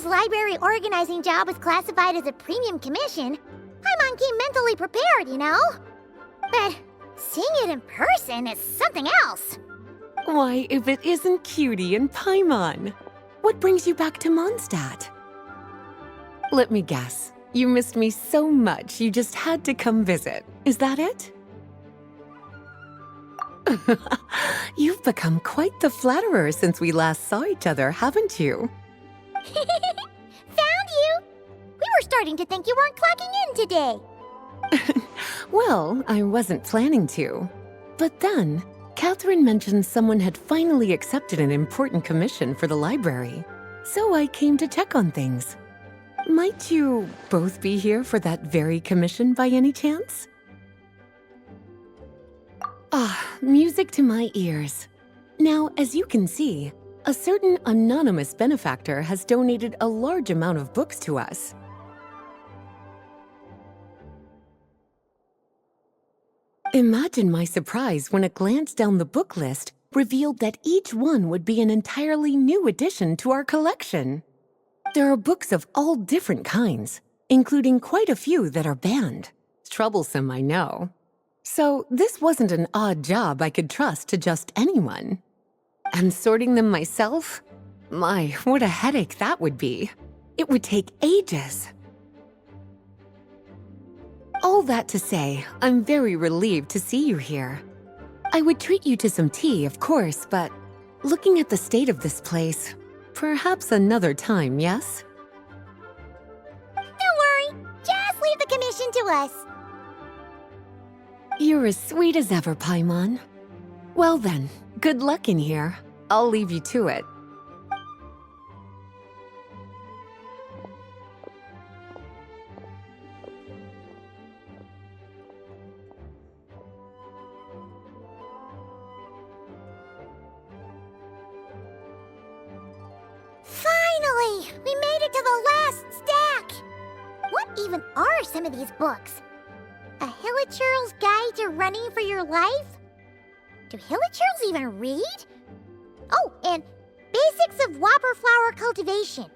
library organizing job was classified as a premium commission, Paimon came mentally prepared, you know? But seeing it in person is something else. Why, if it isn't Cutie and Paimon? What brings you back to Mondstadt? Let me guess. You missed me so much you just had to come visit. Is that it? You've become quite the flatterer since we last saw each other, haven't you? Found you! We were starting to think you weren't clocking in today. Well, I wasn't planning to. But then, Catherine mentioned someone had finally accepted an important commission for the library. So I came to check on things. Might you both be here for that very commission by any chance? Ah, music to my ears. Now, as you can see, a certain anonymous benefactor has donated a large amount of books to us. Imagine my surprise when a glance down the book list revealed that each one would be an entirely new addition to our collection. There are books of all different kinds, including quite a few that are banned. Troublesome, I know. So this wasn't an odd job I could trust to just anyone. And sorting them myself? My, what a headache that would be. It would take ages. All that to say, I'm very relieved to see you here. I would treat you to some tea, of course, but looking at the state of this place, perhaps another time, yes? Don't worry, just leave the commission to us. You're as sweet as ever, Paimon. Well then, good luck in here. I'll leave you to it. Finally! We made it to the last stack! What even are some of these books? A Hilichurl's Guide to Running for Your Life? Do Hilichurls even read? Oh, and Basics of Whopper Flower Cultivation.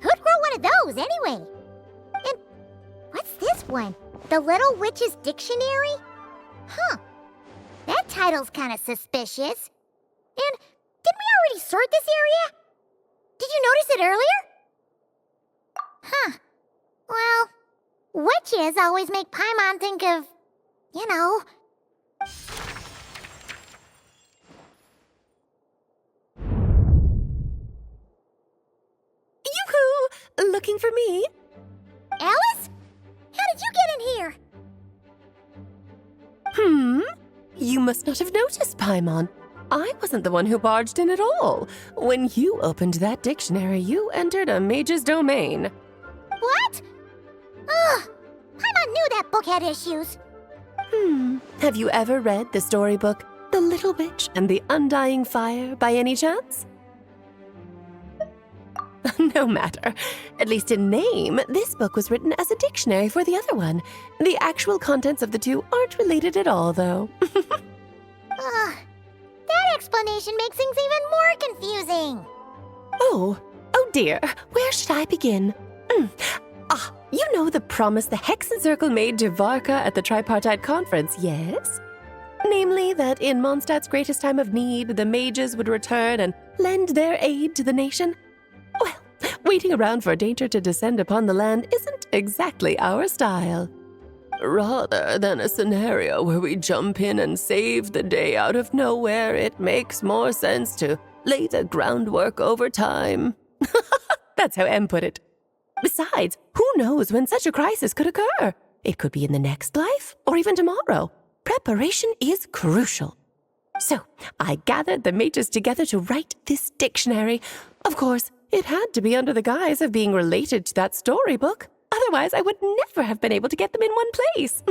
Who'd grow one of those, anyway? And what's this one? The Little Witch's Dictionary? Huh. That title's kind of suspicious. And didn't we already sort this area? Did you notice it earlier? Huh. Well, witches always make Paimon think of, you know... Yoo-hoo! Looking for me? Alice? How did you get in here? You must not have noticed, Paimon. I wasn't the one who barged in at all. When you opened that dictionary, you entered a mage's domain. What? Ugh! Paimon knew that book had issues. Have you ever read the storybook, The Little Witch and the Undying Fire, by any chance? No matter. At least in name, this book was written as a dictionary for the other one. The actual contents of the two aren't related at all, though. Ugh. That explanation makes things even more confusing. Oh dear. Where should I begin? You know the promise the Hexenzirkel made to Varka at the Tripartite Conference, yes? Namely, that in Mondstadt's greatest time of need, the mages would return and lend their aid to the nation? Well, waiting around for danger to descend upon the land isn't exactly our style. Rather than a scenario where we jump in and save the day out of nowhere, it makes more sense to lay the groundwork over time. That's how Em put it. Besides, who knows when such a crisis could occur? It could be in the next life, or even tomorrow. Preparation is crucial. So, I gathered the mages together to write this dictionary. Of course, it had to be under the guise of being related to that storybook. Otherwise, I would never have been able to get them in one place.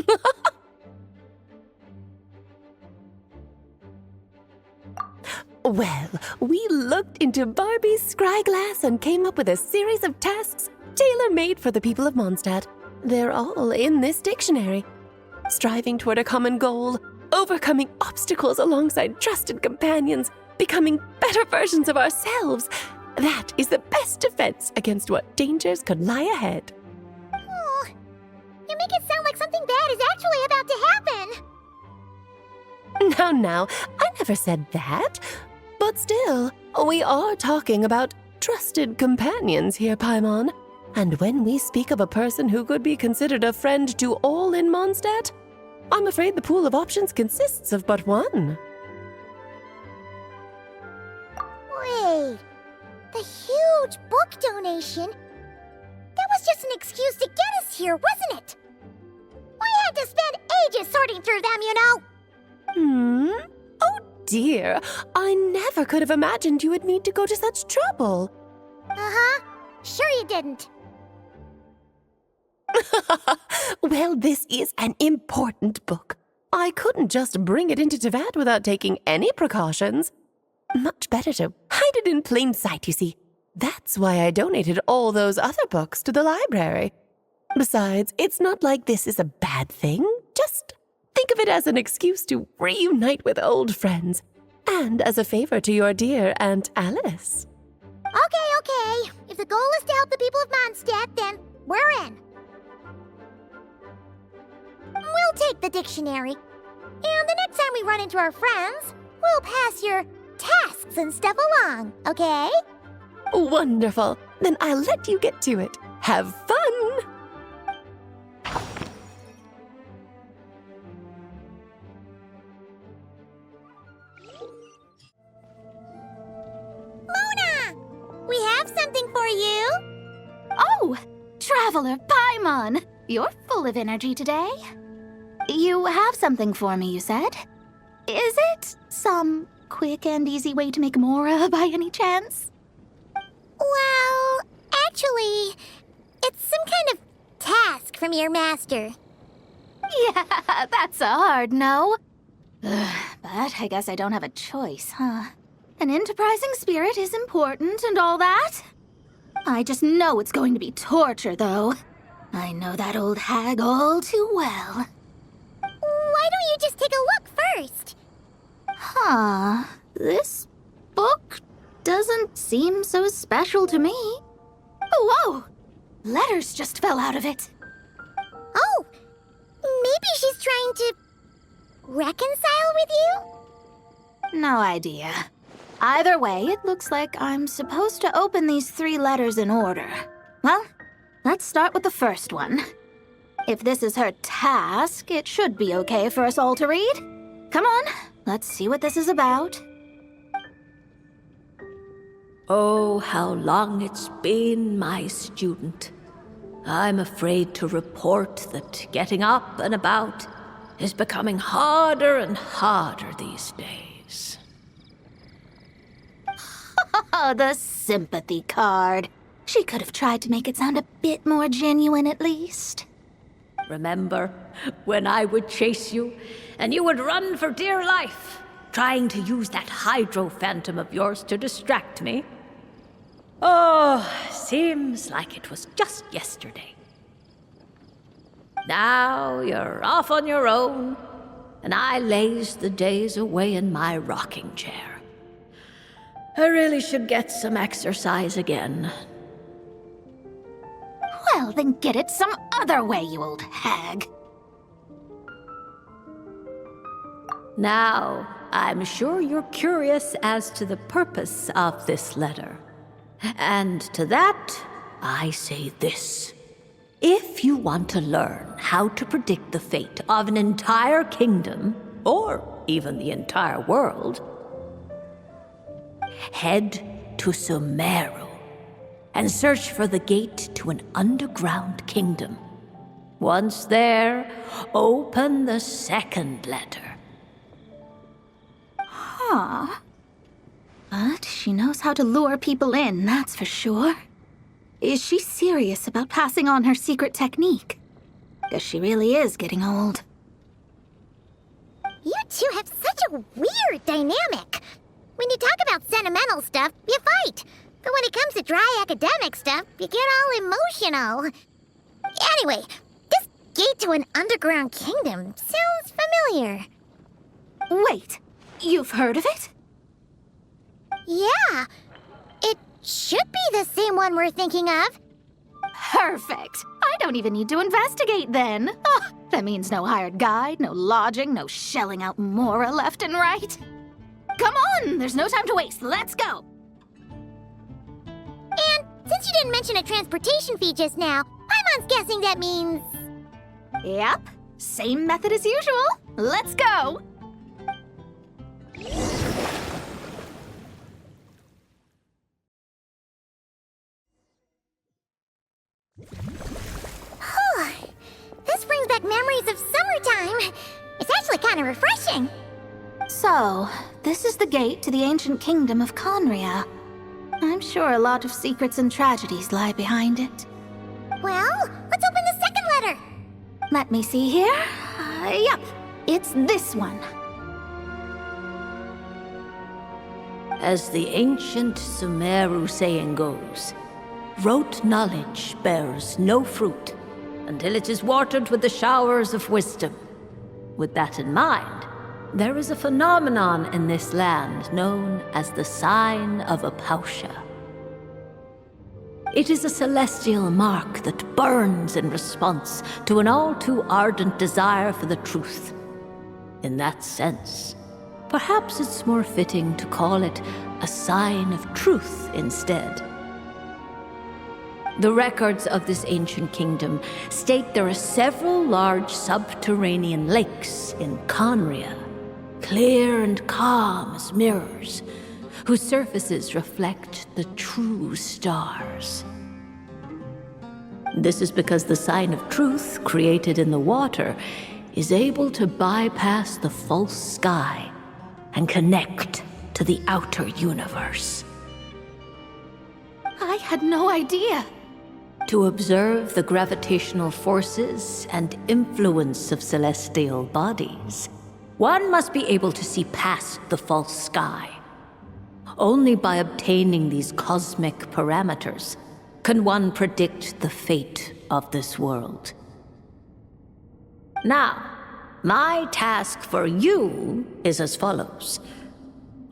Well, we looked into Barbie's scryglass and came up with a series of tasks tailor-made for the people of Mondstadt. They're all in this dictionary. Striving toward a common goal, overcoming obstacles alongside trusted companions, becoming better versions of ourselves, That is the best defense against what dangers could lie ahead. Oh, you make it sound like something bad is actually about to happen. Now, I never said that. But still, we are talking about trusted companions here, Paimon. And when we speak of a person who could be considered a friend to all in Mondstadt, I'm afraid the pool of options consists of but one. Wait, the huge book donation? That was just an excuse to get us here, wasn't it? We had to spend ages sorting through them, you know. Oh dear, I never could have imagined you would need to go to such trouble. Uh-huh, sure you didn't. Well, this is an important book. I couldn't just bring it into Tevat without taking any precautions. Much better to hide it in plain sight, you see. That's why I donated all those other books to the library. Besides, it's not like this is a bad thing. Just think of it as an excuse to reunite with old friends, and as a favor to your dear Aunt Alice. Okay. If the goal is to help the people of Mondstadt, then we're in. We'll take the dictionary. And the next time we run into our friends, we'll pass your tasks and stuff along, okay? Wonderful. Then I'll let you get to it. Have fun! Mona! We have something for you. Oh, Traveler Paimon! You're full of energy today. You have something for me, you said? Is it some quick and easy way to make Mora by any chance? Well, actually, it's some kind of task from your master. Yeah, that's a hard no. But I guess I don't have a choice, huh? An enterprising spirit is important and all that. I just know it's going to be torture, though. I know that old hag all too well. Why don't you just take a look first? Huh. This book doesn't seem so special to me. Oh, whoa! Letters just fell out of it. Oh, maybe she's trying to reconcile with you? No idea. Either way, it looks like I'm supposed to open these 3 letters in order. Well, let's start with the first one. If this is her task, it should be okay for us all to read. Come on, let's see what this is about. Oh, how long it's been, my student. I'm afraid to report that getting up and about is becoming harder and harder these days. Oh, the sympathy card. She could have tried to make it sound a bit more genuine at least. Remember when I would chase you and you would run for dear life, trying to use that hydro phantom of yours to distract me? Oh, seems like it was just yesterday. Now you're off on your own, and I laze the days away in my rocking chair. I really should get some exercise again. Well, then get it some other way, you old hag. Now, I'm sure you're curious as to the purpose of this letter. And to that, I say this. If you want to learn how to predict the fate of an entire kingdom, or even the entire world, head to Sumeru and search for the gate to an underground kingdom. Once there, open the second letter. Huh. But she knows how to lure people in, that's for sure. Is she serious about passing on her secret technique? Guess she really is getting old. You two have such a weird dynamic. When you talk about sentimental stuff, you fight. But when it comes to dry academic stuff, you get all emotional. Anyway, this gate to an underground kingdom sounds familiar. Wait, you've heard of it? Yeah, it should be the same one we're thinking of. Perfect. I don't even need to investigate then. Oh, that means no hired guide, no lodging, no shelling out Mora left and right. Come on, there's no time to waste. Let's go. And since you didn't mention a transportation fee just now, Paimon's guessing that means... Yep, same method as usual. Let's go. This brings back memories of summertime. It's actually kind of refreshing. So, this is the gate to the ancient kingdom of Conria. I'm sure a lot of secrets and tragedies lie behind it. Well, let's open the second letter. Let me see here. Yep, it's this one. As the ancient Sumeru saying goes, rote knowledge bears no fruit until it is watered with the showers of wisdom. With that in mind, there is a phenomenon in this land known as the sign of Apausha. It is a celestial mark that burns in response to an all-too-ardent desire for the truth. In that sense, perhaps it's more fitting to call it a sign of truth instead. The records of this ancient kingdom state there are several large subterranean lakes in Conria, clear and calm as mirrors, whose surfaces reflect the true stars. This is because the sign of truth created in the water is able to bypass the false sky and connect to the outer universe. I had no idea. To observe the gravitational forces and influence of celestial bodies, one must be able to see past the false sky. Only by obtaining these cosmic parameters can one predict the fate of this world. Now, my task for you is as follows.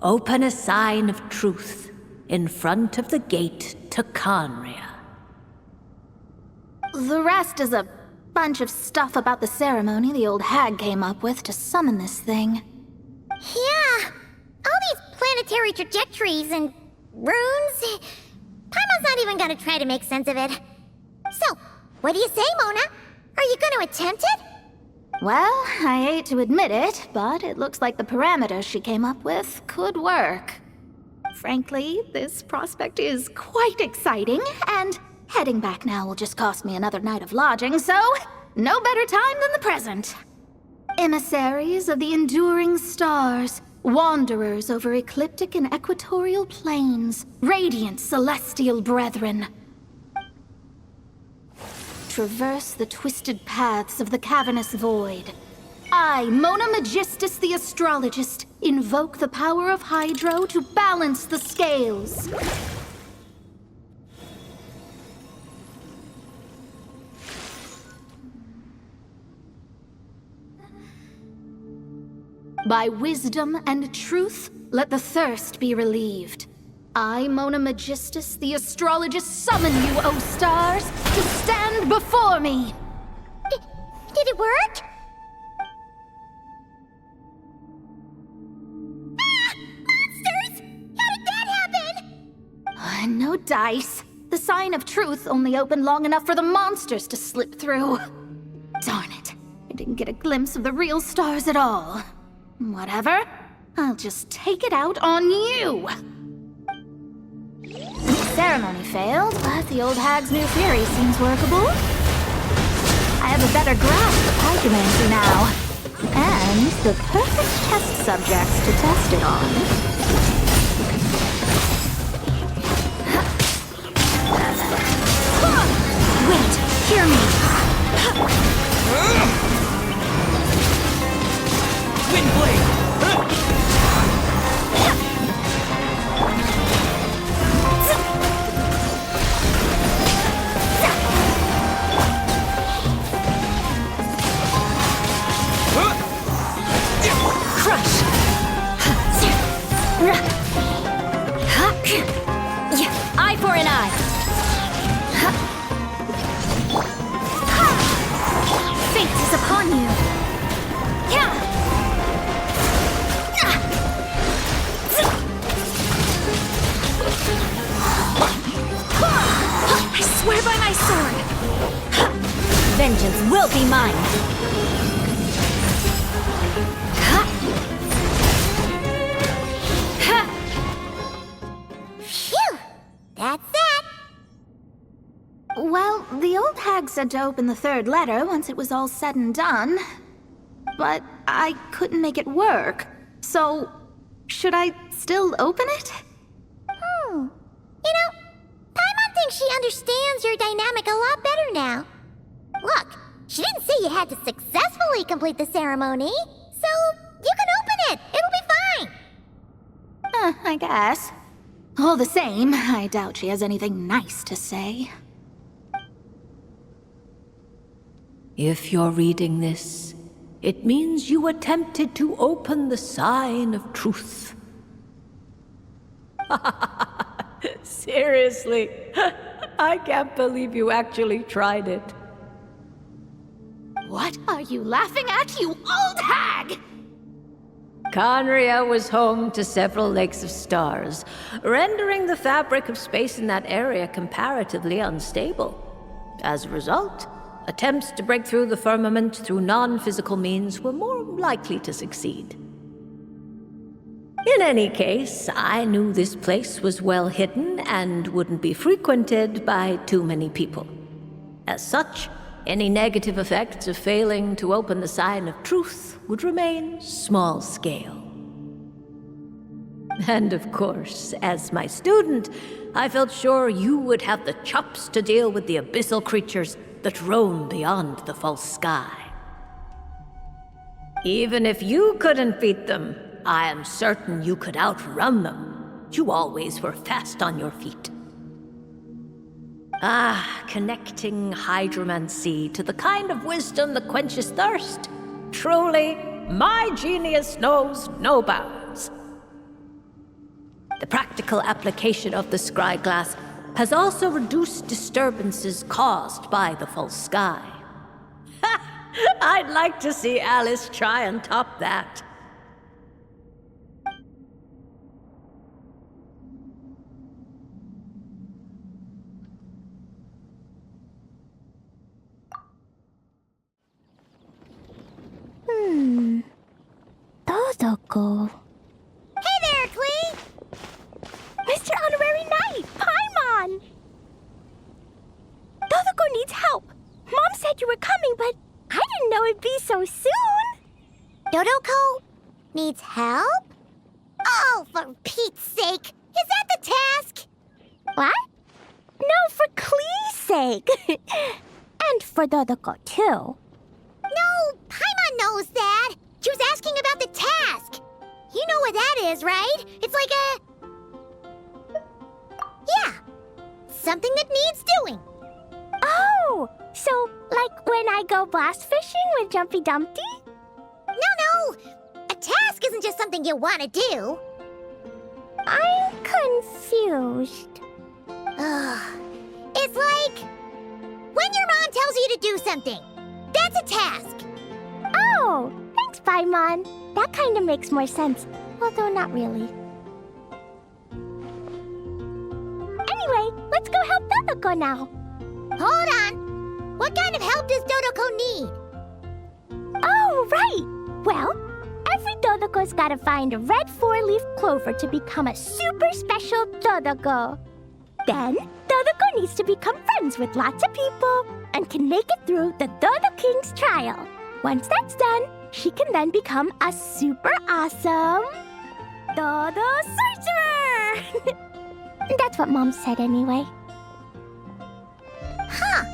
Open a sign of truth in front of the gate to Conria. The rest is a bunch of stuff about the ceremony the old hag came up with to summon this thing. Yeah, all these planetary trajectories and runes. Paimon's not even gonna try to make sense of it. So, what do you say, Mona? Are you gonna attempt it? Well, I hate to admit it, but it looks like the parameters she came up with could work. Frankly, this prospect is quite exciting, and heading back now will just cost me another night of lodging, so no better time than the present. Emissaries of the enduring stars, wanderers over ecliptic and equatorial plains, radiant celestial brethren. Traverse the twisted paths of the cavernous void. I, Mona Magistus the astrologist, invoke the power of Hydro to balance the scales. By wisdom and truth, let the thirst be relieved. I, Mona Magistus, the astrologist, summon you, O stars, to stand before me! Did it work? Ah! Monsters! How did that happen? No dice. The sign of truth only opened long enough for the monsters to slip through. Darn it. I didn't get a glimpse of the real stars at all. Whatever. I'll just take it out on you! The ceremony failed, but the old hag's new theory seems workable. I have a better grasp of hydromancy now. And the perfect test subjects to test it on. Wait, hear me. Windblade! I I swear by my sword! Vengeance will be mine. Phew! That's that. Well, the old hag said to open the third letter once it was all said and done. But I couldn't make it work. So, should I still open it? You know, Paimon thinks she understands your dynamic a lot better now. Look, she didn't say you had to successfully complete the ceremony, so you can open it. It'll be fine. I guess. All the same, I doubt she has anything nice to say. If you're reading this, it means you attempted to open the sign of truth. Seriously, I can't believe you actually tried it. What are you laughing at, you old hag? Conria was home to several lakes of stars, rendering the fabric of space in that area comparatively unstable. As a result, attempts to break through the firmament through non-physical means were more likely to succeed. In any case, I knew this place was well hidden and wouldn't be frequented by too many people. As such, any negative effects of failing to open the sign of truth would remain small scale. And of course, as my student, I felt sure you would have the chops to deal with the abyssal creatures that roam beyond the false sky. Even if you couldn't beat them, I am certain you could outrun them. You always were fast on your feet. Connecting hydromancy to the kind of wisdom that quenches thirst. Truly, my genius knows no bounds. The practical application of the scry glass has also reduced disturbances caused by the false sky. I'd like to see Alice try and top that. Dodoko. Hey there, Klee! Mr. Honorary Knight, Paimon! Dodoko needs help. Mom said you were coming, but I didn't know it'd be so soon. Dodoko needs help? Oh, for Pete's sake! Is that the task? What? No, for Klee's sake. And for Dodoko, too. No, Paimon knows that. She was asking about the task. You know what that is, right? It's like a... Yeah, something that needs doing. Oh, so like when I go blast fishing with Jumpy Dumpty? No. A task isn't just something you want to do. I'm confused. It's like when your mom tells you to do something. That's a task. Oh, thanks, Paimon. That kind of makes more sense, although not really. Anyway, let's go help Dodoko now. Hold on. What kind of help does Dodoko need? Oh, right. Well, every Dodoko's gotta find a red 4-leaf clover to become a super special Dodoko. Then, Dodoko needs to become friends with lots of people and can make it through the Dodo King's trial. Once that's done, she can then become a super awesome Dodo Sorcerer! That's what Mom said anyway. Huh.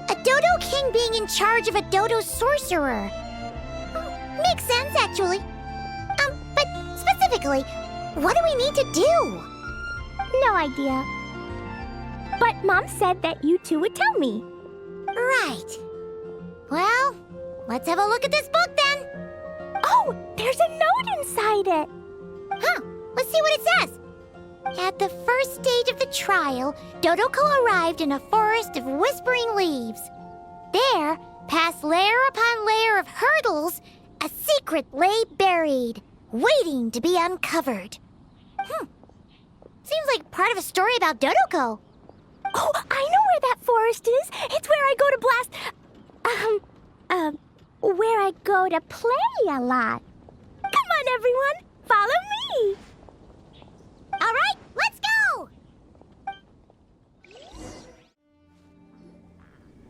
A Dodo King being in charge of a Dodo Sorcerer. Makes sense, actually. But specifically, what do we need to do? No idea. But Mom said that you two would tell me. Right. Well, let's have a look at this book then. Oh, there's a note inside it. Huh, let's see what it says. At the first stage of the trial, Dodoko arrived in a forest of whispering leaves. There, past layer upon layer of hurdles, a secret lay buried. waiting to be uncovered. Seems like part of a story about Dodoko. Oh, I know where that forest is. It's where I go to blast... where I go to play a lot. Come on, everyone. Follow me. All right, let's go!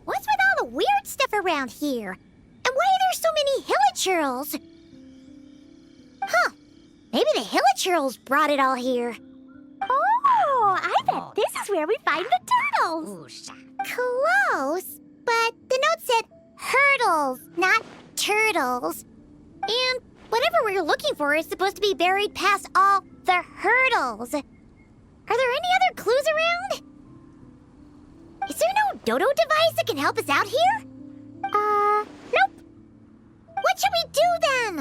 What's with all the weird stuff around here? And why are there so many hilichurls? Huh, maybe the hilichurls brought it all here. Oh, I bet this is where we find the turtles. Close, but the note said hurdles, not turtles. And whatever we're looking for is supposed to be buried past all the hurdles. Are there any other clues around? Is there no dodo device that can help us out here? Nope. What should we do then?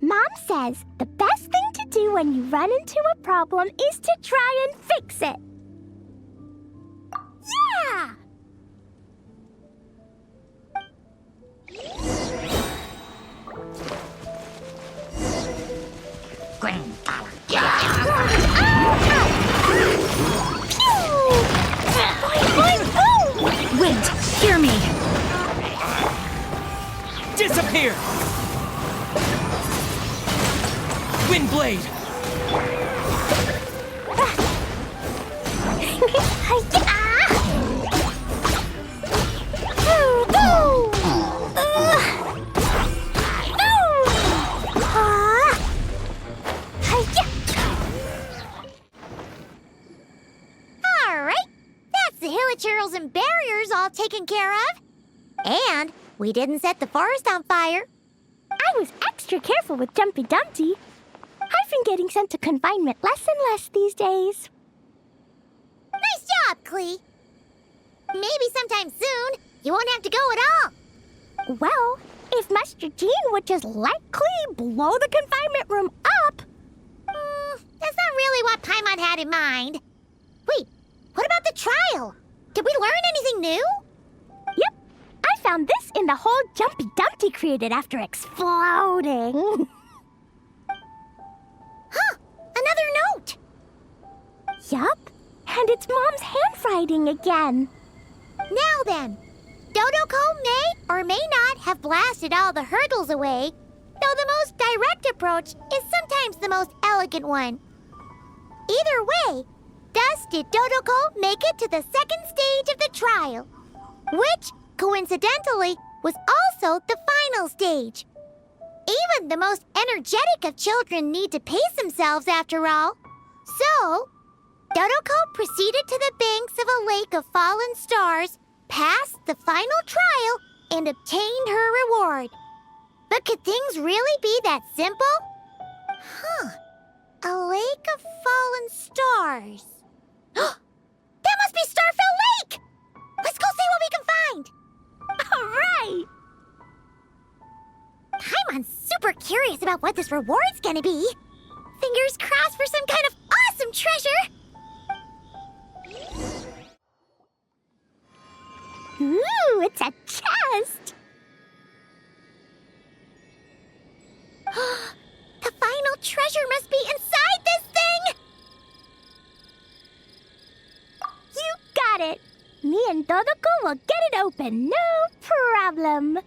Mom says the best thing to do when you run into a problem is to try and fix it. Yeah! Wait, hear me. Disappear! Windblade! All right, that's the hilichurls and barriers all taken care of. And we didn't set the forest on fire. I was extra careful with Jumpy Dumpty. I've been getting sent to confinement less and less these days. Nice job, Klee. Maybe sometime soon you won't have to go at all. Well, if Master Jean would just let Klee blow the confinement room up... That's not really what Paimon had in mind. Wait, what about the trial? Did we learn anything new? Yep, I found this in the hole Jumpy Dumpty created after exploding. Huh, another note. Yup, and it's Mom's handwriting again. Now then, Dodoko may or may not have blasted all the hurdles away, though the most direct approach is sometimes the most elegant one. Either way, thus did Dodoko make it to the second stage of the trial, which, coincidentally, was also the final stage. Even the most energetic of children need to pace themselves after all. So, Dodoko proceeded to the banks of a lake of fallen stars, passed the final trial, and obtained her reward. But could things really be that simple? Huh. A lake of fallen stars. That must be Starfell Lake! Let's go see what we can find! All right! Paimon's super curious about what this reward's gonna be. Fingers crossed for some kind of awesome treasure! Ooh, it's a chest! The final treasure must be inside this thing! You got it! Me and Dodoko will get it open, no problem.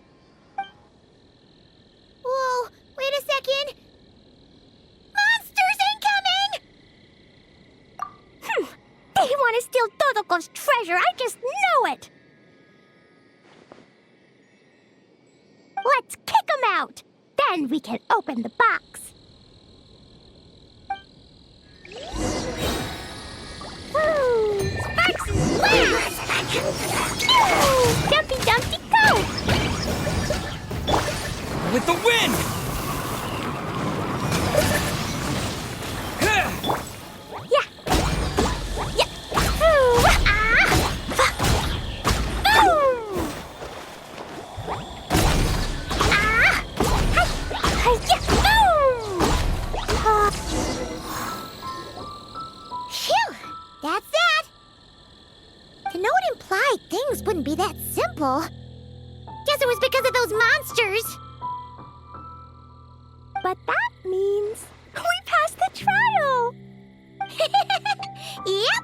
Whoa, wait a second! Monsters incoming! They want to steal Dodoko's treasure, I just know it! Let's kick them out! Then we can open the box. Woo! Sparks and blast! Jumpy Dumpty, go! With the wind! Yeah! Ooh, Phew! That's that! The note implied things wouldn't be that simple. Guess it was because of those monsters. But that means we passed the trial! Yep!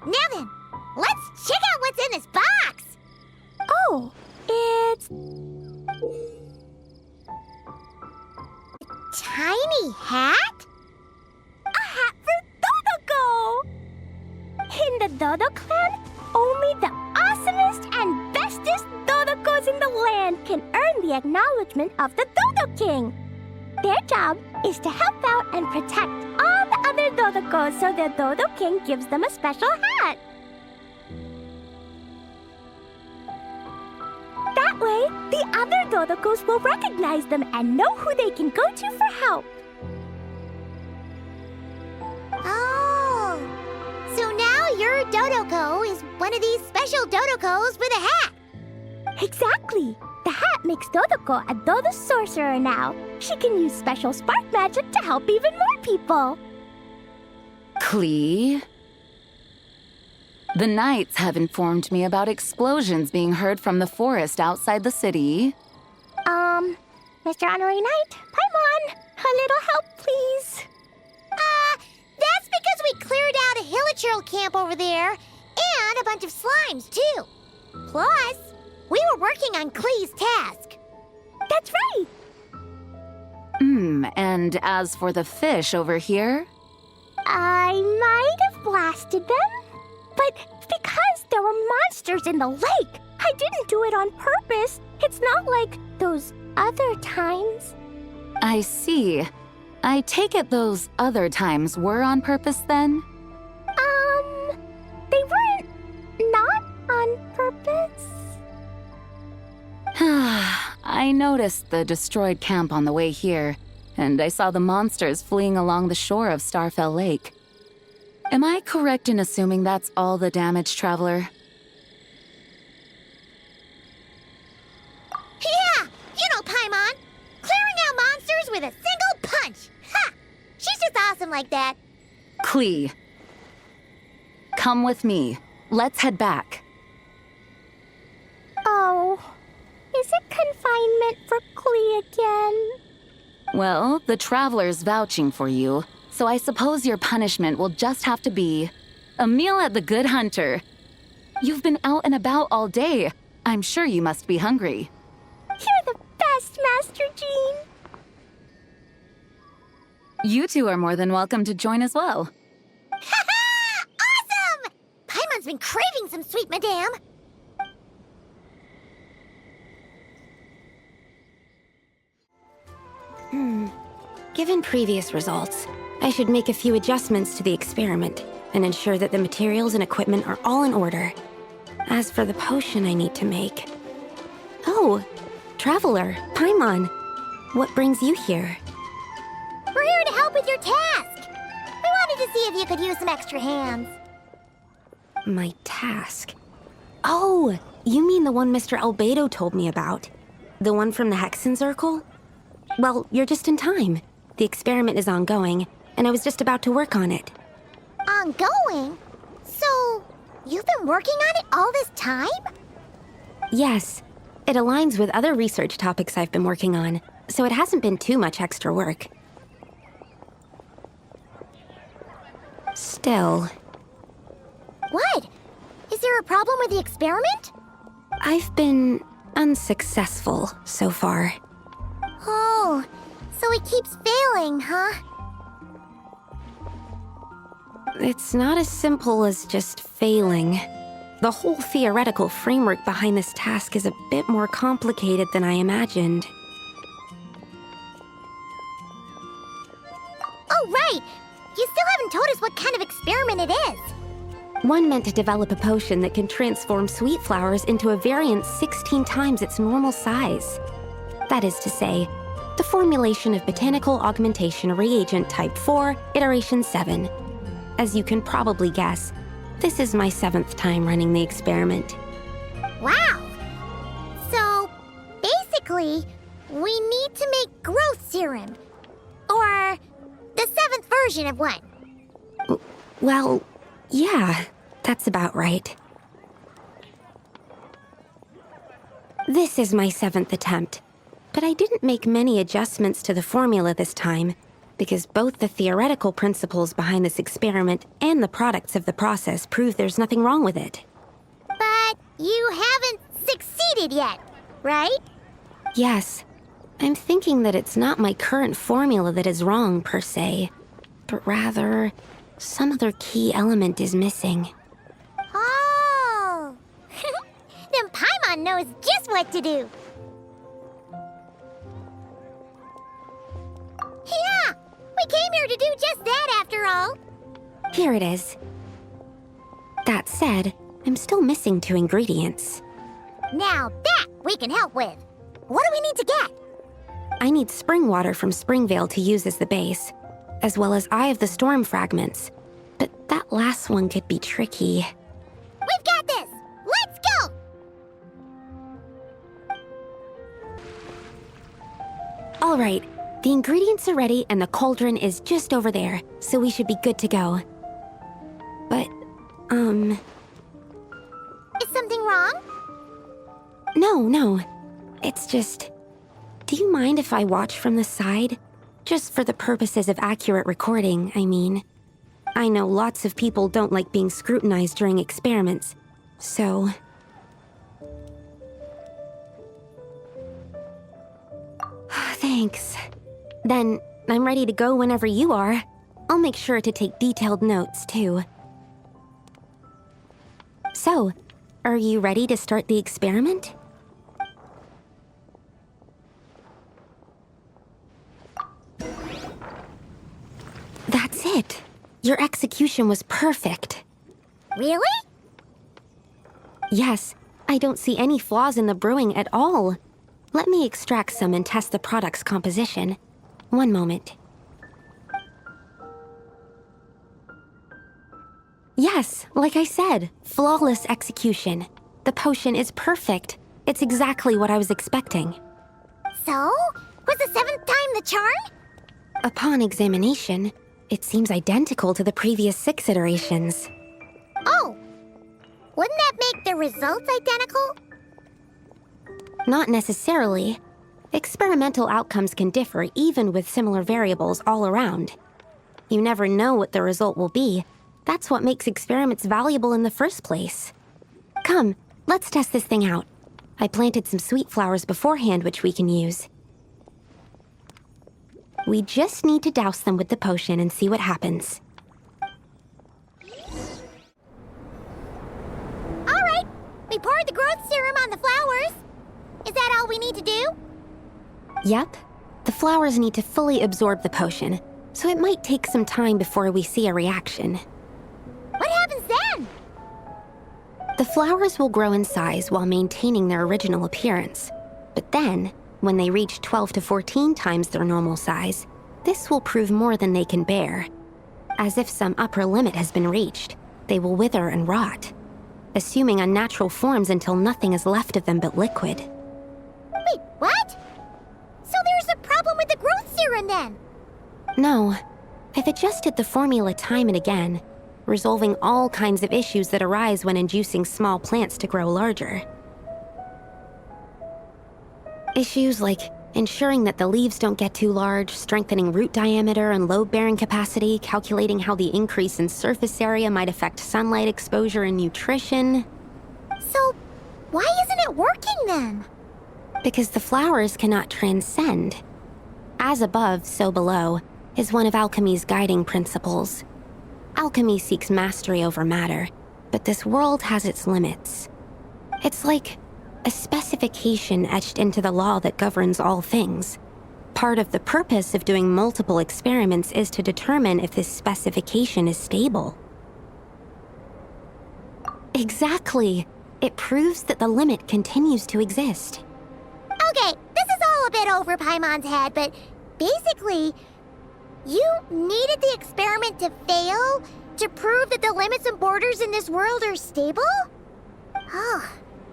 Now then, let's check out what's in this box! Oh, it's... Tiny hat? a hat for Dodoco! In the Dodo clan, only the awesomest and bestest Dodocos in the land can earn the acknowledgement of the Dodo King. Their job is to help out and protect all the other Dodocos so the Dodo King gives them a special hat. That way, the other Dodocos will recognize them and know who they can go to for help. Oh, so now your Dodoco is one of these special Dodocos with a hat. Exactly. The hat makes Dodoco a Dodo sorcerer now. She can use special spark magic to help even more people. Klee? The knights have informed me about explosions being heard from the forest outside the city. Mr. Honorary Knight, Paimon, a little help, please. That's because we cleared out a hilichurl camp over there, and a bunch of slimes, too. Plus, we were working on Klee's task. That's right. And as for the fish over here? I might have blasted them, but because there were monsters in the lake, I didn't do it on purpose. It's not like those other times. I see. I take it those other times were on purpose then? They weren't not on purpose. I noticed the destroyed camp on the way here, and I saw the monsters fleeing along the shore of Starfell Lake. Am I correct in assuming that's all the damage, Traveler? Yeah, you know Paimon. Clearing out monsters with a single punch. Ha! She's just awesome like that. Klee. Come with me. Let's head back. Oh, is it confinement for Klee again? Well, the Traveler's vouching for you, so I suppose your punishment will just have to be a meal at the Good Hunter. You've been out and about all day. I'm sure you must be hungry. You're the best, Master Jean. You two are more than welcome to join as well. Ha-ha! Awesome! Paimon's been craving some sweet madame. Given previous results, I should make a few adjustments to the experiment and ensure that the materials and equipment are all in order. As for the potion I need to make... Oh, Traveler, Paimon, what brings you here? We're here to help with your task. We wanted to see if you could use some extra hands. My task? Oh, you mean the one Mr. Albedo told me about? The one from the Hexenzirkel? Well, you're just in time. The experiment is ongoing, and I was just about to work on it. Ongoing? So, you've been working on it all this time? Yes. It aligns with other research topics I've been working on, so it hasn't been too much extra work. Still... What? Is there a problem with the experiment? I've been unsuccessful so far. Oh, so it keeps failing, huh? It's not as simple as just failing. The whole theoretical framework behind this task is a bit more complicated than I imagined. Oh, right! You still haven't told us what kind of experiment it is. One meant to develop a potion that can transform sweet flowers into a variant 16 times its normal size. That is to say, the formulation of botanical augmentation reagent type 4, iteration 7. As you can probably guess, this is my 7th time running the experiment. Wow! So, basically, we need to make growth serum. Or the 7th version of one. Well, yeah, that's about right. This is my 7th attempt. But I didn't make many adjustments to the formula this time, because both the theoretical principles behind this experiment and the products of the process prove there's nothing wrong with it. But you haven't succeeded yet, right? Yes. I'm thinking that it's not my current formula that is wrong, per se, but rather, some other key element is missing. Oh! Then Paimon knows just what to do. Yeah! We came here to do just that, after all. Here it is. That said, I'm still missing 2 ingredients. Now that we can help with. What do we need to get? I need spring water from Springvale to use as the base, as well as Eye of the Storm fragments. But that last one could be tricky. We've got this! Let's go! All right, the ingredients are ready and the cauldron is just over there, so we should be good to go. But, Is something wrong? No. It's just... Do you mind if I watch from the side? Just for the purposes of accurate recording, I mean. I know lots of people don't like being scrutinized during experiments, so... Thanks. Then, I'm ready to go whenever you are. I'll make sure to take detailed notes, too. So, are you ready to start the experiment? That's it. Your execution was perfect. Really? Yes, I don't see any flaws in the brewing at all. Let me extract some and test the product's composition. One moment. Yes, like I said, flawless execution. The potion is perfect. It's exactly what I was expecting. So? Was the 7th time the charm? Upon examination, it seems identical to the previous 6 iterations. Oh! Wouldn't that make the results identical? Not necessarily. Experimental outcomes can differ even with similar variables all around. You never know what the result will be. That's what makes experiments valuable in the first place. Come, let's test this thing out. I planted some sweet flowers beforehand which we can use. We just need to douse them with the potion and see what happens. All right, we poured the growth serum on the flowers. Is that all we need to do? Yep. The flowers need to fully absorb the potion, so it might take some time before we see a reaction. What happens then? The flowers will grow in size while maintaining their original appearance. But then, when they reach 12 to 14 times their normal size, this will prove more than they can bear. As if some upper limit has been reached, they will wither and rot, assuming unnatural forms until nothing is left of them but liquid. Wait, what? So there's a problem with the growth serum then? No. I've adjusted the formula time and again, resolving all kinds of issues that arise when inducing small plants to grow larger. Issues like ensuring that the leaves don't get too large, strengthening root diameter and load-bearing capacity, calculating how the increase in surface area might affect sunlight exposure and nutrition. So, why isn't it working then? Because the flowers cannot transcend. As above, so below, is one of alchemy's guiding principles. Alchemy seeks mastery over matter, but this world has its limits. It's like a specification etched into the law that governs all things. Part of the purpose of doing multiple experiments is to determine if this specification is stable. Exactly. It proves that the limit continues to exist. Okay, this is all a bit over Paimon's head, but basically, you needed the experiment to fail to prove that the limits and borders in this world are stable? Oh,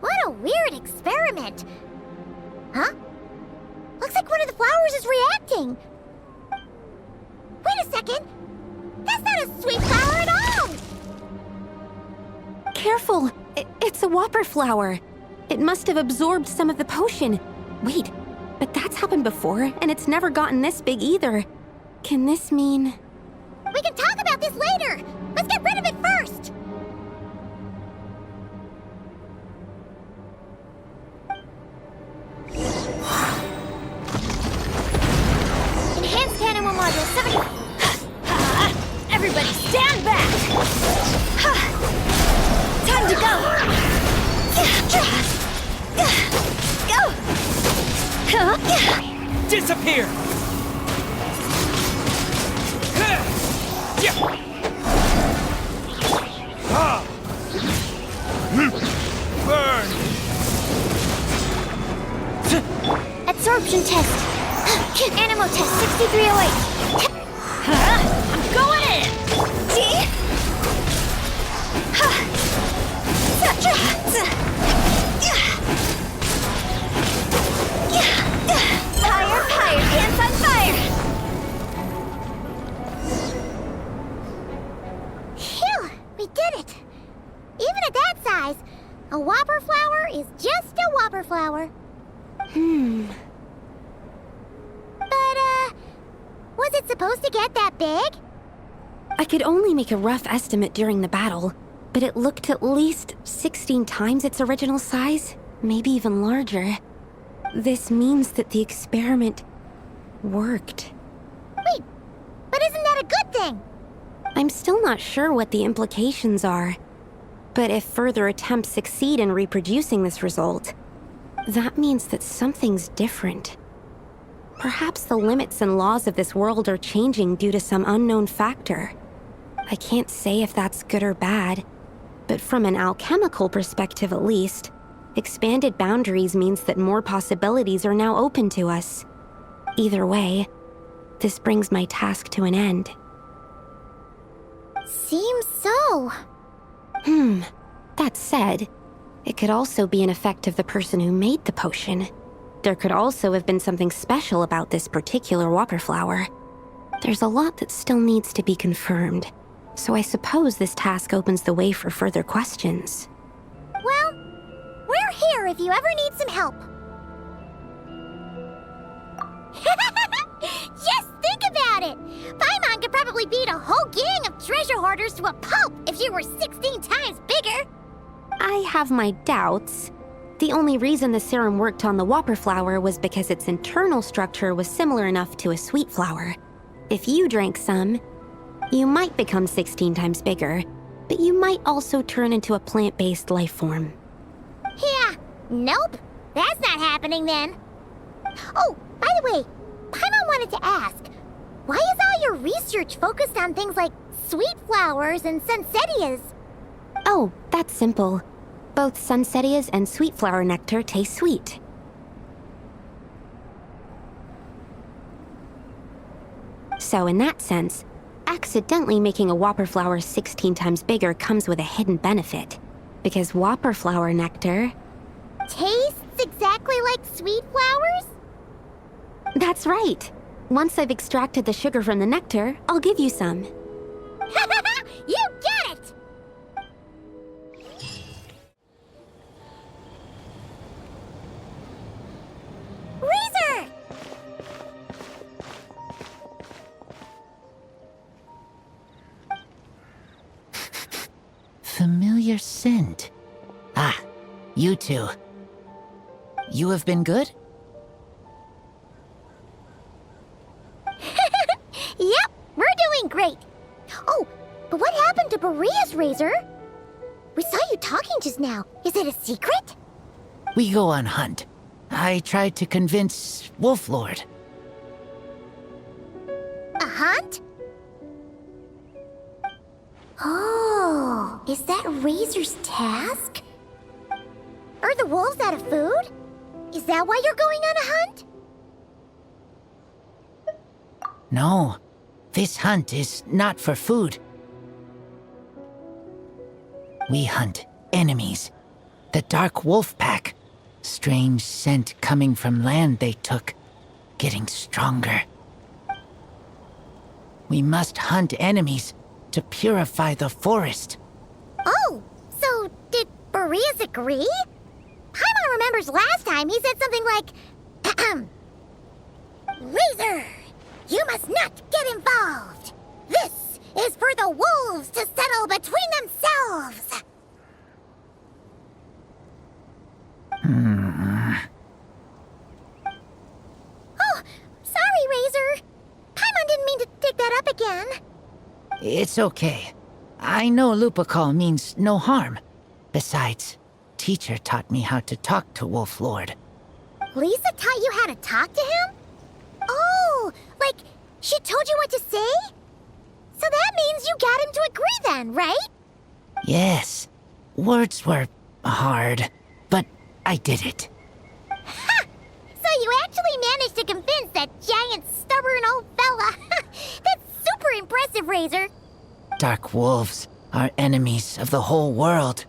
what a weird experiment. Huh? Looks like one of the flowers is reacting. Wait a second. That's not a sweet flower at all! Careful! It's a whopper flower. It must have absorbed some of the potion. Wait, But that's happened before, and it's never gotten this big either. Can this mean... We can talk about this later! Let's get rid of it first! Enhanced cannon module 70... Everybody stand back! Time to go! Disappear! Burn! Absorption test. Animo test 6308. I'm going in! See? Fire, fire, hands on fire! Phew, we did it! Even at that size, a whopper flower is just a whopper flower. But, was it supposed to get that big? I could only make a rough estimate during the battle, but it looked at least 16 times its original size, maybe even larger. This means that the experiment worked. Wait, but isn't that a good thing? I'm still not sure what the implications are, but if further attempts succeed in reproducing this result, that means that something's different. Perhaps the limits and laws of this world are changing due to some unknown factor. I can't say if that's good or bad, but from an alchemical perspective at least, expanded boundaries means that more possibilities are now open to us. Either way, this brings my task to an end. Seems so. That said, it could also be an effect of the person who made the potion. There could also have been something special about this particular whopper flower. There's a lot that still needs to be confirmed, so I suppose this task opens the way for further questions. Well, we're here if you ever need some help. Just think about it! Paimon could probably beat a whole gang of treasure hoarders to a pulp if you were 16 times bigger! I have my doubts. The only reason the serum worked on the whopper flower was because its internal structure was similar enough to a sweet flower. If you drank some, you might become 16 times bigger, but you might also turn into a plant-based life form. Yeah, nope. That's not happening then. Oh, by the way, Paimon wanted to ask, why is all your research focused on things like sweet flowers and sunsettias? Oh, that's simple. Both sunsettias and sweet flower nectar taste sweet. So in that sense, accidentally making a whopper flower 16 times bigger comes with a hidden benefit. Because whopper flower nectar... Tastes exactly like sweet flowers? That's right. Once I've extracted the sugar from the nectar, I'll give you some. You get it! Razor! Familiar scent. Ah, you two. You have been good? Yep, we're doing great. Oh, but what happened to Berea's razor? We saw you talking just now. Is it a secret? We go on hunt. I tried to convince Wolf Lord. A hunt? Oh, is that Razor's task? Are the wolves out of food? Is that why you're going on a hunt? No, this hunt is not for food. We hunt enemies. The Dark Wolf Pack. Strange scent coming from land they took, getting stronger. We must hunt enemies to purify the forest. Oh, so did Boreas agree? Paimon remembers last time he said something like, Razor! You must not get involved! This is for the wolves to settle between themselves! Oh, sorry, Razor. Paimon didn't mean to dig that up again. It's okay. I know Lupacol means no harm. Besides, teacher taught me how to talk to Wolf Lord. Lisa taught you how to talk to him? Oh, like she told you what to say? So that means you got him to agree then, right? Yes. Words were hard, but I did it. Ha! So you actually managed to convince that giant, stubborn old fella. That's super impressive, Razor. Dark wolves are enemies of the whole world.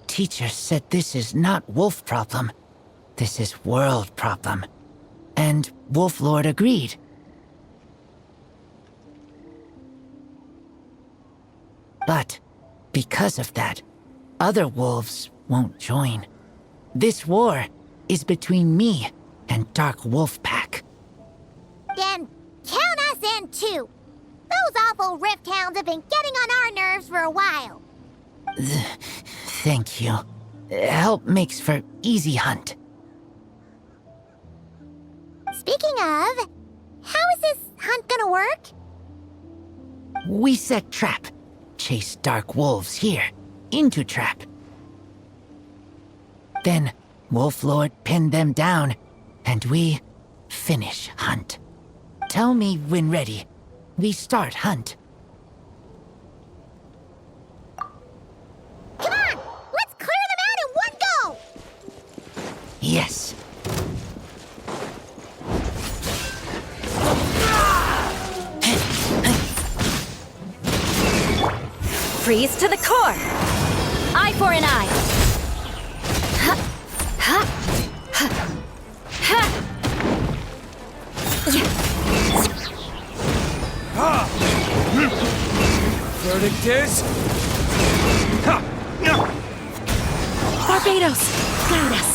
Teacher said this is not wolf problem. This is world problem. And Wolf Lord agreed. But because of that, other wolves won't join. This war is between me and Dark Wolf Pack. Then count us in too. Those awful rift hounds have been getting on our nerves for a while. Thank you. Help makes for easy hunt. Speaking of, how is this hunt gonna work? We set trap. Chase dark wolves here. Into trap. Then Wolf Lord pinned them down, and we finish hunt. Tell me when ready. We start hunt. Come on! Let's clear them out in one go! Yes. Freeze to the core! Eye for an eye! Ha! Ha! Ha! Ha! Verdict is... Ha! Barbados, guide us.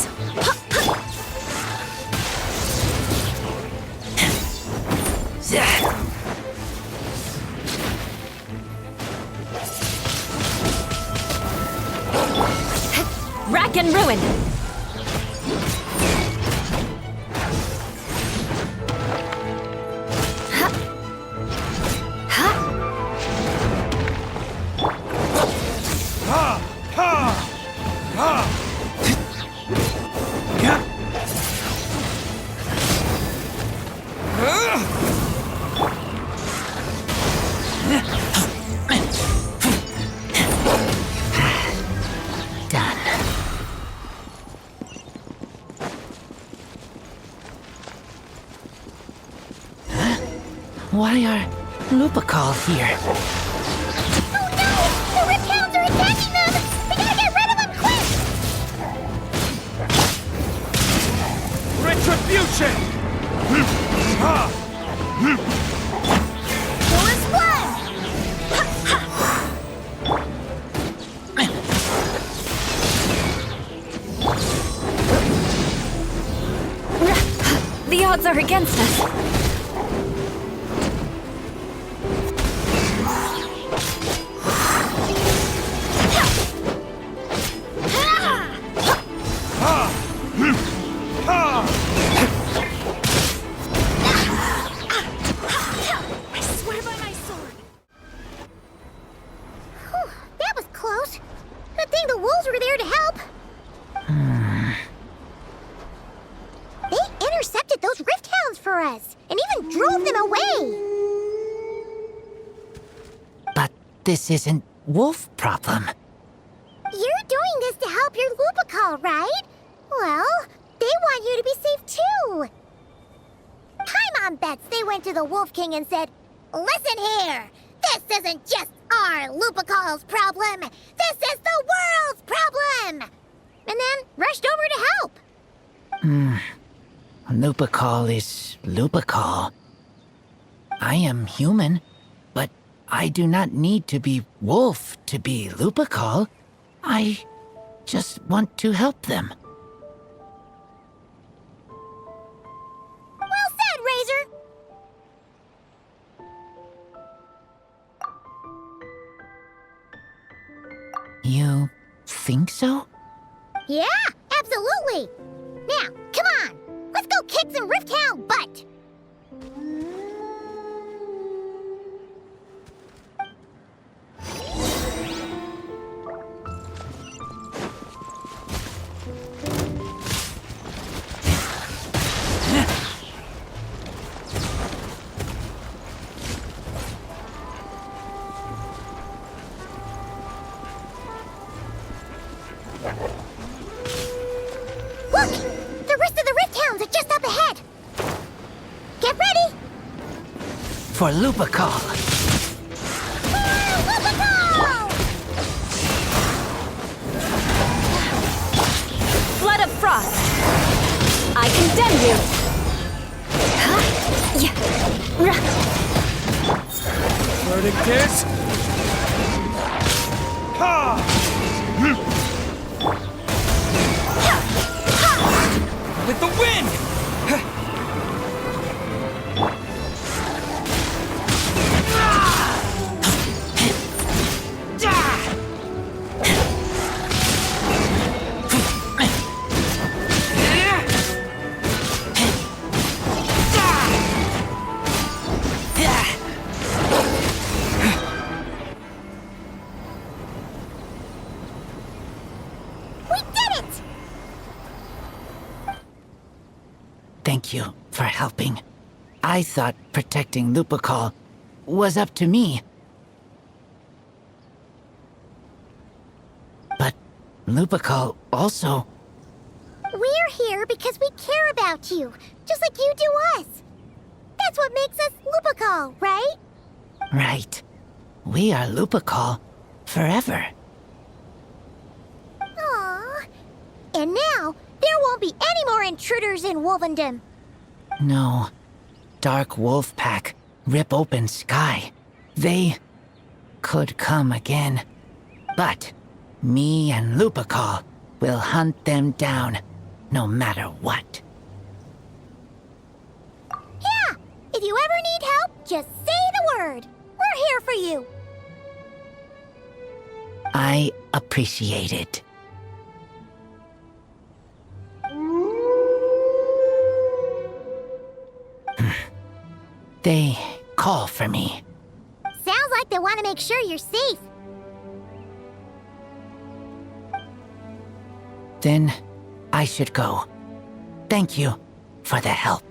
Rack and ruin! Ha! Ha! Ha! Ha! Ha! Yeah. Done. Huh? Why are Lupacol here? Oh no! The rift hounds are attacking them! We gotta get rid of them quick! Retribution! Ha! Force blood! The odds are against us. I swear by my sword! Whew, that was close. Good thing the wolves were there to help. They intercepted those rift hounds for us, and even drove them away. But this isn't wolf problem. You're doing this to help your Lupacol, right? Well, they want you to be safe too. Paimon bets they went to the Wolf King and said, "Listen here, this isn't just our Lupacol's problem. This is the world's problem." And then rushed over to help. Lupacol is Lupacol. I am human, but I do not need to be wolf to be Lupacol. I just want to help them. Well said, Razor. You think so? Yeah, absolutely! Now, come on! Let's go kick some Rifthound butt! Look! The rest of the Rifthounds are just up ahead! Get ready! For Lupacol! Flood of frost! I condemn you! Verdict is... Ha! With the wind! We did it! Thank you for helping. I thought protecting Lupacol was up to me. But Lupacol also... We're here because we care about you, just like you do us. That's what makes us Lupacol, right? Right. We are Lupacol forever. Aww. And now, there won't be any more intruders in Wolvendom. No. Dark Wolf Pack, Rip Open Sky. They could come again. But me and Lupacol will hunt them down, no matter what. Yeah! If you ever need help, just say the word. We're here for you. I appreciate it. They call for me. Sounds like they want to make sure you're safe. Then I should go. Thank you for the help.